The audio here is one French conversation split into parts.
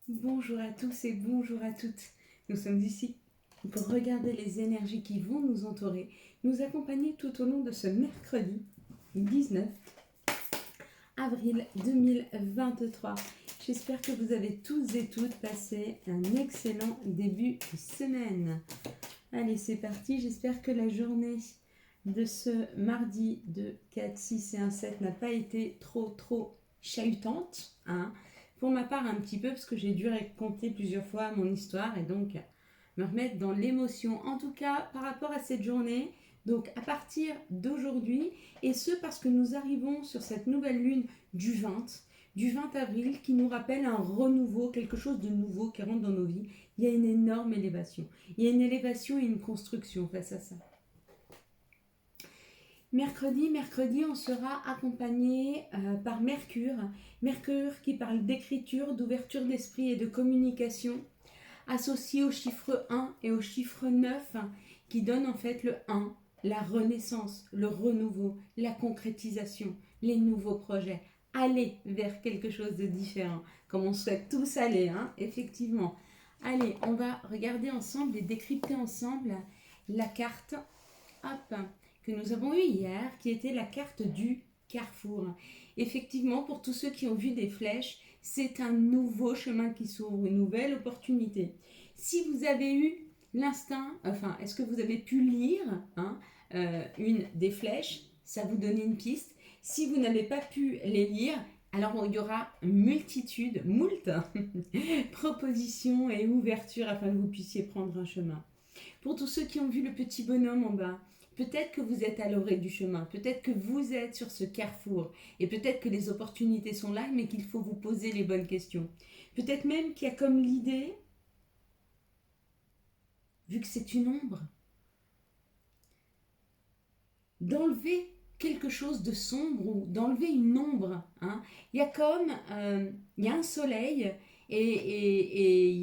Bonjour à tous et bonjour à toutes. Nous sommes ici pour regarder les énergies qui vont nous entourer, nous accompagner tout au long de ce mercredi 19 avril 2023. J'espère que vous avez tous et toutes passé un excellent début de semaine. Allez, c'est parti. J'espère que la journée de ce mardi de 4, 6 et 1, 7 n'a pas été trop chahutante, hein. Pour ma part, un petit peu, parce que j'ai dû raconter plusieurs fois mon histoire et donc me remettre dans l'émotion. En tout cas, par rapport à cette journée, donc à partir d'aujourd'hui, et ce parce que nous arrivons sur cette nouvelle lune du 20 avril, qui nous rappelle un renouveau, quelque chose de nouveau qui rentre dans nos vies. Il y a une énorme élévation. Il y a une élévation et une construction face à ça. Mercredi, on sera accompagné par Mercure. Mercure qui parle d'écriture, d'ouverture d'esprit et de communication, associé au chiffre 1 et au chiffre 9, qui donne en fait le 1, la renaissance, le renouveau, la concrétisation, les nouveaux projets. Aller vers quelque chose de différent, comme on souhaite tous aller, hein, effectivement. Allez, on va regarder ensemble et décrypter ensemble la carte. Hop, que nous avons eue hier, qui était la carte du carrefour. Effectivement, pour tous ceux qui ont vu des flèches, c'est un nouveau chemin qui s'ouvre, une nouvelle opportunité. Si vous avez eu l'instinct, enfin, est-ce que vous avez pu lire une des flèches, ça vous donne une piste. Si vous n'avez pas pu les lire, alors il y aura multitude, moult propositions et ouvertures afin que vous puissiez prendre un chemin. Pour tous ceux qui ont vu le petit bonhomme en bas, peut-être que vous êtes à l'orée du chemin, peut-être que vous êtes sur ce carrefour, et peut-être que les opportunités sont là, mais qu'il faut vous poser les bonnes questions. Peut-être même qu'il y a comme l'idée, vu que c'est une ombre, d'enlever quelque chose de sombre ou d'enlever une ombre. Hein. Il y a comme, il y a un soleil et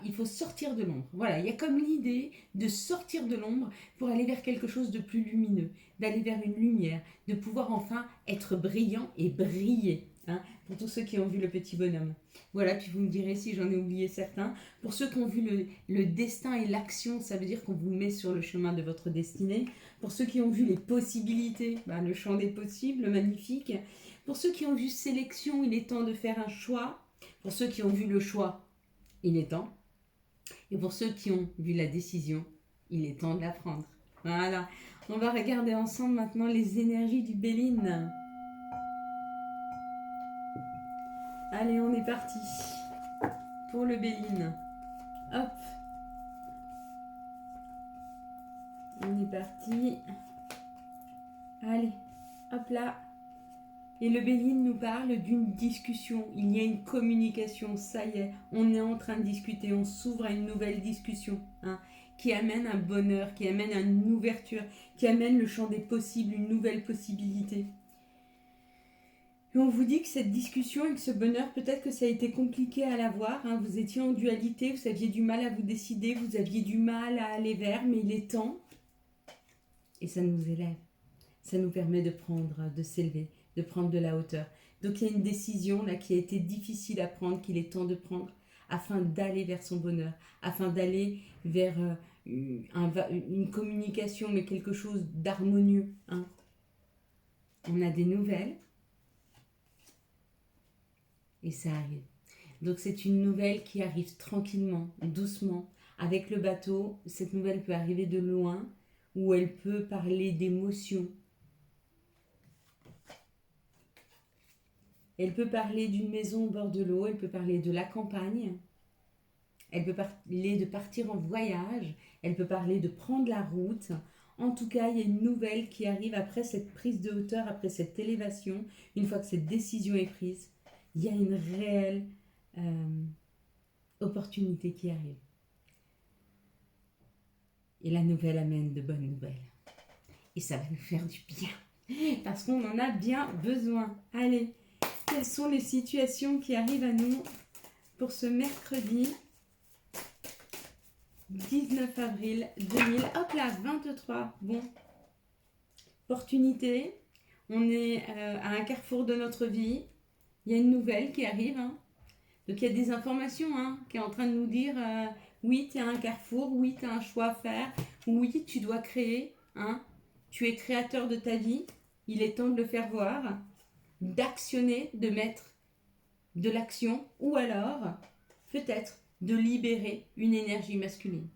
il faut sortir de l'ombre. Voilà, il y a comme l'idée de sortir de l'ombre pour aller vers quelque chose de plus lumineux, d'aller vers une lumière, de pouvoir enfin être brillant et briller. Hein, pour tous ceux qui ont vu le petit bonhomme. Voilà, puis vous me direz si j'en ai oublié certains. Pour ceux qui ont vu le destin et l'action, ça veut dire qu'on vous met sur le chemin de votre destinée. Pour ceux qui ont vu les possibilités, le champ des possibles, magnifique. Pour ceux qui ont vu sélection, il est temps de faire un choix. Pour ceux qui ont vu le choix, il est temps. Et pour ceux qui ont vu la décision, il est temps de la prendre. Voilà, on va regarder ensemble maintenant les énergies du Béline. Allez, on est parti pour le Béline. Hop. On est parti. Allez, hop là. Et le Béline nous parle d'une discussion. Il y a une communication, ça y est. On est en train de discuter, on s'ouvre à une nouvelle discussion. Hein, qui amène un bonheur, qui amène une ouverture, qui amène le champ des possibles, une nouvelle possibilité. Et on vous dit que cette discussion et que ce bonheur, peut-être que ça a été compliqué à l'avoir. Hein, vous étiez en dualité, vous aviez du mal à vous décider, vous aviez du mal à aller vers, mais il est temps. Et ça nous élève. Ça nous permet de prendre, de s'élever, de prendre de la hauteur. Donc il y a une décision là qui a été difficile à prendre, qu'il est temps de prendre, afin d'aller vers son bonheur, afin d'aller vers une communication, mais quelque chose d'harmonieux. Hein. On a des nouvelles. Et ça arrive. Donc c'est une nouvelle qui arrive tranquillement, doucement. Avec le bateau, cette nouvelle peut arriver de loin, ou elle peut parler d'émotion. Elle peut parler d'une maison au bord de l'eau, elle peut parler de la campagne, elle peut parler de partir en voyage, elle peut parler de prendre la route. En tout cas, il y a une nouvelle qui arrive après cette prise de hauteur, après cette élévation. Une fois que cette décision est prise, il y a une réelle opportunité qui arrive. Et la nouvelle amène de bonnes nouvelles. Et ça va nous faire du bien, parce qu'on en a bien besoin. Allez, quelles sont les situations qui arrivent à nous pour ce mercredi 19 avril 2000. Hop là, 23. Bon, opportunité. On est à un carrefour de notre vie. Il y a une nouvelle qui arrive. Hein. Donc il y a des informations qui est en train de nous dire oui, tu es à un carrefour, oui, tu as un choix à faire, oui, tu dois créer, tu es créateur de ta vie, il est temps de le faire voir, d'actionner, de mettre de l'action, ou alors peut-être de libérer une énergie masculine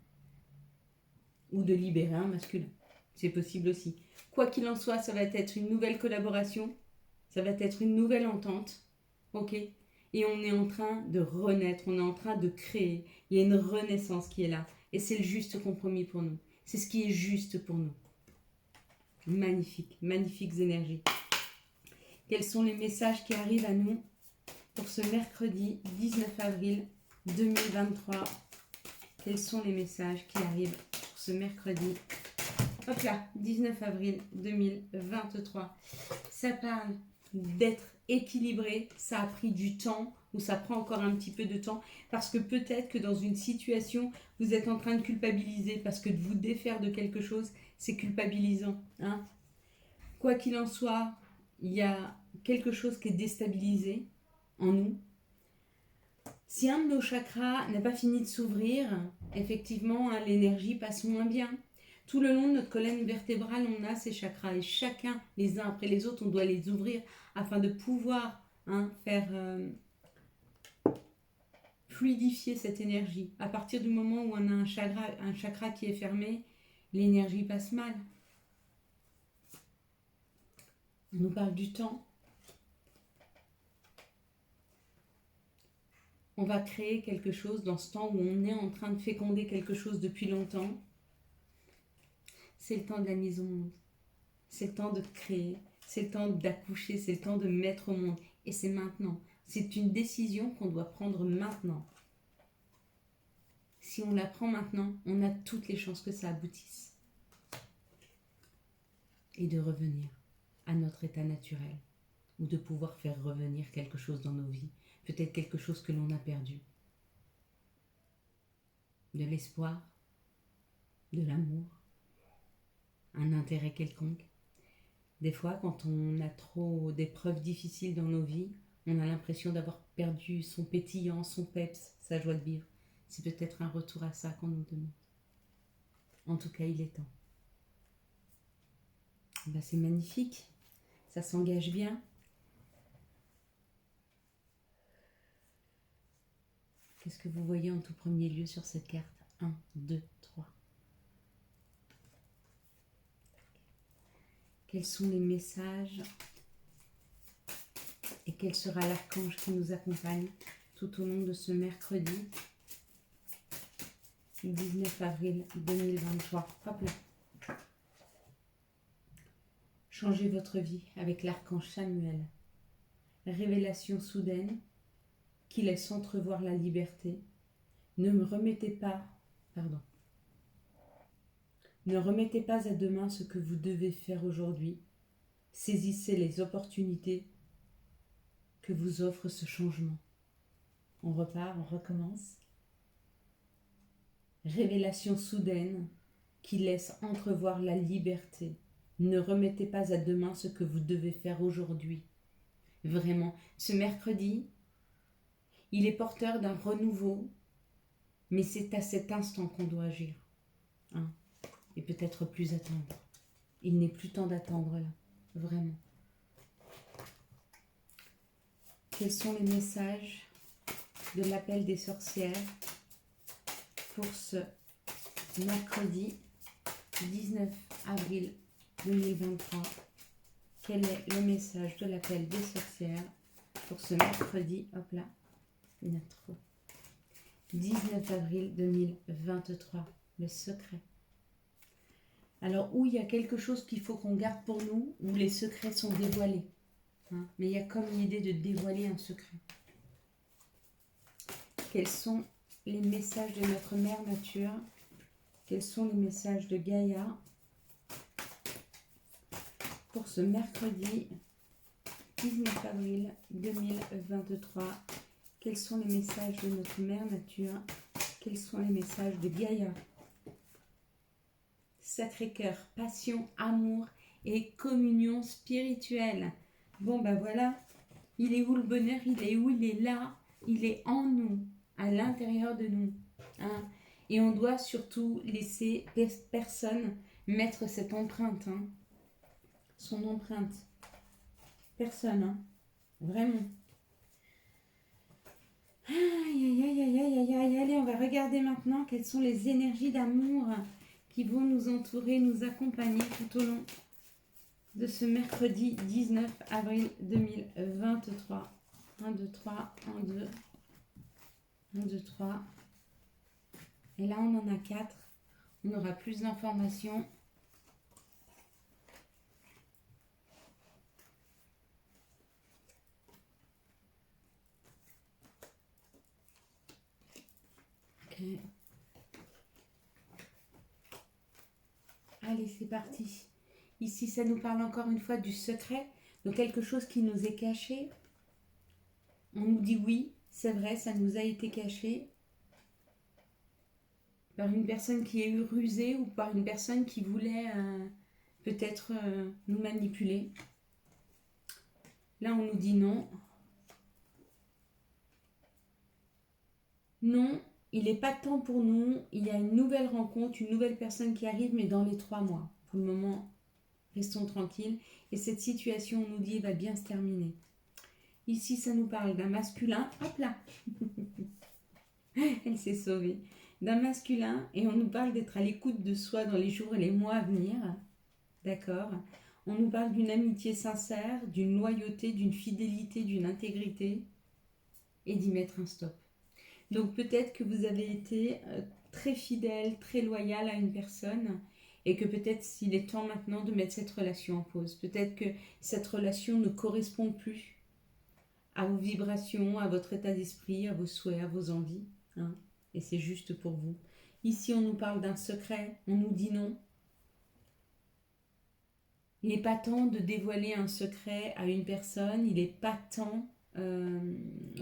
ou de libérer un masculin. C'est possible aussi. Quoi qu'il en soit, ça va être une nouvelle collaboration, ça va être une nouvelle entente, ok? Et on est en train de renaître, on est en train de créer. Il y a une renaissance qui est là. Et c'est le juste compromis pour nous. C'est ce qui est juste pour nous. Magnifique, magnifiques énergies. Quels sont les messages qui arrivent à nous pour ce mercredi 19 avril 2023? Quels sont les messages qui arrivent pour ce mercredi? Hop là, 19 avril 2023. Ça parle d'être équilibré. Ça a pris du temps ou ça prend encore un petit peu de temps parce que peut-être que dans une situation, vous êtes en train de culpabiliser parce que de vous défaire de quelque chose, c'est culpabilisant. Quoi qu'il en soit, il y a quelque chose qui est déstabilisé en nous. Si un de nos chakras n'a pas fini de s'ouvrir, effectivement, l'énergie passe moins bien. Tout le long de notre colonne vertébrale, on a ces chakras et chacun, les uns après les autres, on doit les ouvrir afin de pouvoir faire fluidifier cette énergie. À partir du moment où on a un chakra qui est fermé, l'énergie passe mal. On nous parle du temps. On va créer quelque chose dans ce temps où on est en train de féconder quelque chose depuis longtemps. C'est le temps de la mise au monde. C'est le temps de créer. C'est le temps d'accoucher. C'est le temps de mettre au monde. Et c'est maintenant. C'est une décision qu'on doit prendre maintenant. Si on la prend maintenant, on a toutes les chances que ça aboutisse. Et de revenir à notre état naturel. Ou de pouvoir faire revenir quelque chose dans nos vies. Peut-être quelque chose que l'on a perdu. De l'espoir, de l'amour, un intérêt quelconque. Des fois, quand on a trop d'épreuves difficiles dans nos vies, on a l'impression d'avoir perdu son pétillant, son peps, sa joie de vivre. C'est peut-être un retour à ça qu'on nous demande. En tout cas, il est temps. C'est magnifique. Ça s'engage bien. Qu'est-ce que vous voyez en tout premier lieu sur cette carte? 1, 2, 3. Quels sont les messages et quel sera l'archange qui nous accompagne tout au long de ce mercredi 19 avril 2023. Hop là. Changez votre vie avec l'archange Samuel. Révélation soudaine qui laisse entrevoir la liberté. Ne remettez pas à demain ce que vous devez faire aujourd'hui. Saisissez les opportunités que vous offre ce changement. On repart, on recommence. Révélation soudaine qui laisse entrevoir la liberté. Ne remettez pas à demain ce que vous devez faire aujourd'hui. Vraiment, ce mercredi, il est porteur d'un renouveau, mais c'est à cet instant qu'on doit agir. Et peut-être plus attendre. Il n'est plus temps d'attendre là, vraiment. Quels sont les messages de l'appel des sorcières pour ce mercredi 19 avril 2023? Quel est le message de l'appel des sorcières pour ce mercredi, 19 avril 2023, le secret. Alors, où il y a quelque chose qu'il faut qu'on garde pour nous, où les secrets sont dévoilés. Mais il y a comme l'idée de dévoiler un secret. Quels sont les messages de notre mère nature? Quels sont les messages de Gaïa pour ce mercredi 19 avril 2023? Quels sont les messages de notre mère nature? Quels sont les messages de Gaïa? Sacré-Cœur, passion, amour et communion spirituelle. Bon, voilà. Il est où le bonheur? Il est où? Il est là. il est en nous, à l'intérieur de nous. Hein. Et on doit surtout laisser personne mettre cette empreinte. Hein. Son empreinte. Personne. Hein. Vraiment. Aïe, aïe, aïe, aïe, aïe, aïe, aïe. Allez, on va regarder maintenant quelles sont les énergies d'amour qui vont nous entourer, nous accompagner tout au long de ce mercredi 19 avril 2023. 1, 2, 3, 1, 2, 1, 2, 3. Et là, on en a 4. On aura plus d'informations. Ok. Allez, c'est parti. Ici, ça nous parle encore une fois du secret, de quelque chose qui nous est caché. On nous dit oui, c'est vrai, ça nous a été caché par une personne qui est rusée ou par une personne qui voulait peut-être nous manipuler. Là, on nous dit non. Non, il n'est pas temps pour nous. Il y a une nouvelle rencontre, une nouvelle personne qui arrive, mais dans les 3 mois. Pour le moment, restons tranquilles. Et cette situation, on nous dit, va bien se terminer. Ici, ça nous parle d'un masculin. Hop là. Elle s'est sauvée. D'un masculin. Et on nous parle d'être à l'écoute de soi dans les jours et les mois à venir. D'accord. On nous parle d'une amitié sincère, d'une loyauté, d'une fidélité, d'une intégrité. Et d'y mettre un stop. Donc peut-être que vous avez été très fidèle, très loyal à une personne et que peut-être il est temps maintenant de mettre cette relation en pause. Peut-être que cette relation ne correspond plus à vos vibrations, à votre état d'esprit, à vos souhaits, à vos envies. Hein, et c'est juste pour vous. Ici, on nous parle d'un secret, on nous dit non. Il n'est pas temps de dévoiler un secret à une personne, il n'est pas temps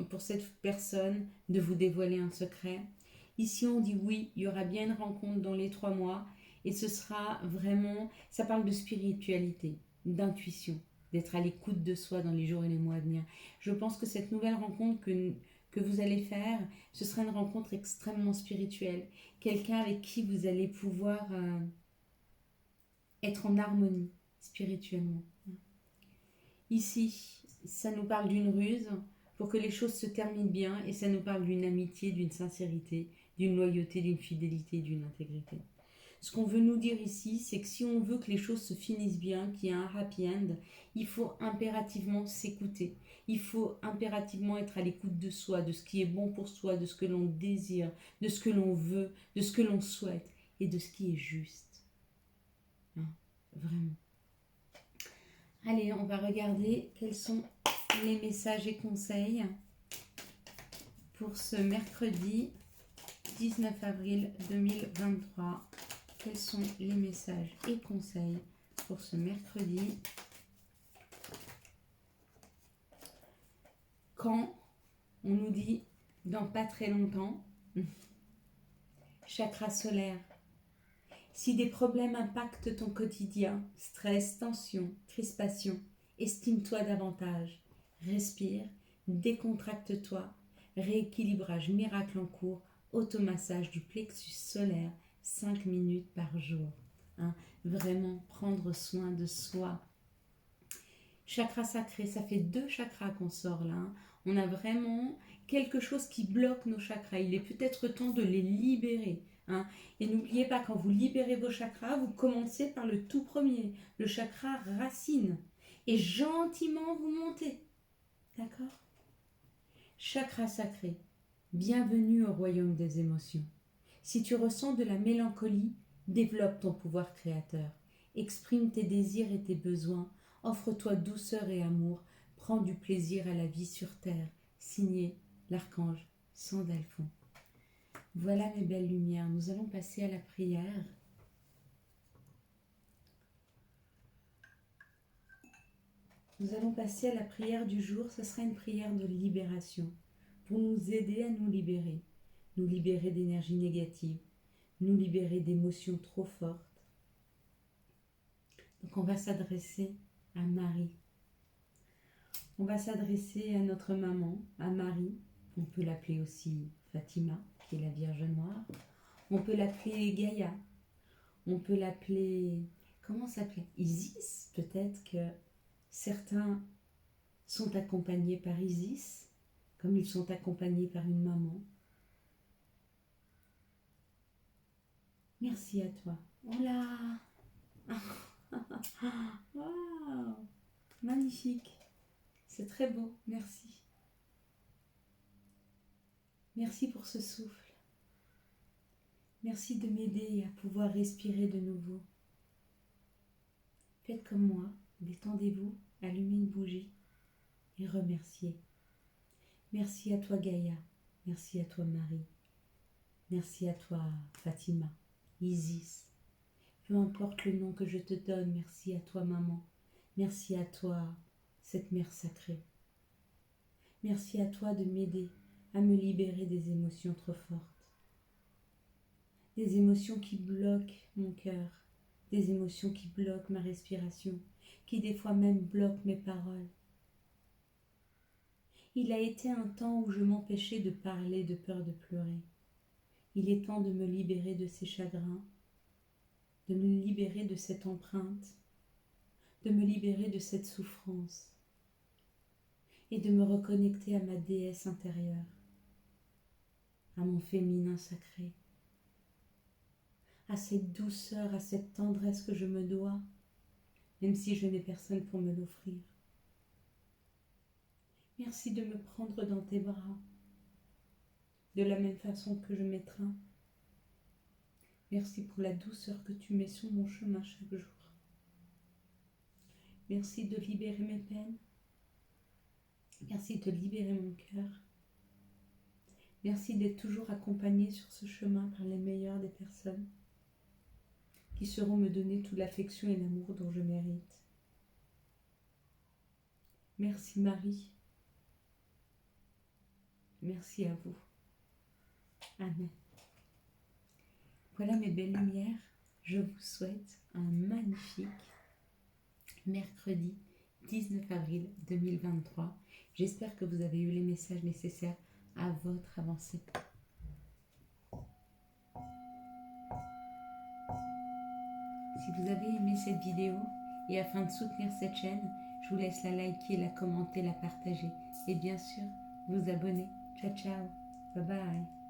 pour cette personne de vous dévoiler un secret. Ici, on dit oui, il y aura bien une rencontre dans les 3 mois et ce sera vraiment, ça parle de spiritualité, d'intuition, d'être à l'écoute de soi dans les jours et les mois à venir. Je pense que cette nouvelle rencontre que vous allez faire, ce sera une rencontre extrêmement spirituelle. Quelqu'un avec qui vous allez pouvoir être en harmonie spirituellement. Ici, ça nous parle d'une ruse pour que les choses se terminent bien et ça nous parle d'une amitié, d'une sincérité, d'une loyauté, d'une fidélité, d'une intégrité. Ce qu'on veut nous dire ici, c'est que si on veut que les choses se finissent bien, qu'il y ait un happy end, il faut impérativement s'écouter. Il faut impérativement être à l'écoute de soi, de ce qui est bon pour soi, de ce que l'on désire, de ce que l'on veut, de ce que l'on souhaite et de ce qui est juste. Hein, vraiment. Allez, on va regarder quels sont les messages et conseils pour ce mercredi 19 avril 2023. Quels sont les messages et conseils pour ce mercredi? Quand on nous dit dans pas très longtemps, chakra solaire. Si des problèmes impactent ton quotidien, stress, tension, crispation, estime-toi davantage. Respire, décontracte-toi, rééquilibrage miracle en cours, automassage du plexus solaire, 5 minutes par jour. Hein, vraiment prendre soin de soi. Chakra sacré, ça fait 2 chakras qu'on sort là. Hein. On a vraiment quelque chose qui bloque nos chakras. Il est peut-être temps de les libérer. Hein. Et n'oubliez pas, quand vous libérez vos chakras, vous commencez par le tout premier, le chakra racine. Et gentiment vous montez. D'accord? Chakra sacré, bienvenue au royaume des émotions. Si tu ressens de la mélancolie, développe ton pouvoir créateur. Exprime tes désirs et tes besoins. Offre-toi douceur et amour. Prends du plaisir à la vie sur terre. Signé l'archange Sandalphon. Voilà mes belles lumières, nous allons passer à la prière. Nous allons passer à la prière du jour, ce sera une prière de libération, pour nous aider à nous libérer d'énergie négative, nous libérer d'émotions trop fortes. Donc on va s'adresser à Marie. On va s'adresser à notre maman, à Marie, On peut l'appeler aussi Fatima, qui est la Vierge Noire. On peut l'appeler Gaïa. On peut l'appeler... Comment s'appelait Isis. Peut-être que certains sont accompagnés par Isis, comme ils sont accompagnés par une maman. Merci à toi. Oh là. Waouh, magnifique. C'est très beau, merci. Merci pour ce souffle. Merci de m'aider à pouvoir respirer de nouveau. Faites comme moi, détendez-vous, allumez une bougie et remerciez. Merci à toi Gaïa, merci à toi Marie, merci à toi Fatima, Isis. Peu importe le nom que je te donne, merci à toi maman, merci à toi cette mère sacrée. Merci à toi de m'aider à me libérer des émotions trop fortes. Des émotions qui bloquent mon cœur, des émotions qui bloquent ma respiration, qui des fois même bloquent mes paroles. Il a été un temps où je m'empêchais de parler de peur de pleurer. Il est temps de me libérer de ces chagrins, de me libérer de cette empreinte, de me libérer de cette souffrance et de me reconnecter à ma déesse intérieure, à mon féminin sacré, à cette douceur, à cette tendresse que je me dois, même si je n'ai personne pour me l'offrir. Merci de me prendre dans tes bras, de la même façon que je m'étreins. Merci pour la douceur que tu mets sur mon chemin chaque jour. Merci de libérer mes peines. Merci de libérer mon cœur. Merci d'être toujours accompagnée sur ce chemin par les meilleures des personnes qui sauront me donner toute l'affection et l'amour dont je mérite. Merci Marie. Merci à vous. Amen. Voilà mes belles lumières. Je vous souhaite un magnifique mercredi 19 avril 2023. J'espère que vous avez eu les messages nécessaires à votre avancée. Si vous avez aimé cette vidéo et afin de soutenir cette chaîne, je vous laisse la liker, la commenter, la partager et bien sûr vous abonner. Ciao ciao, bye bye.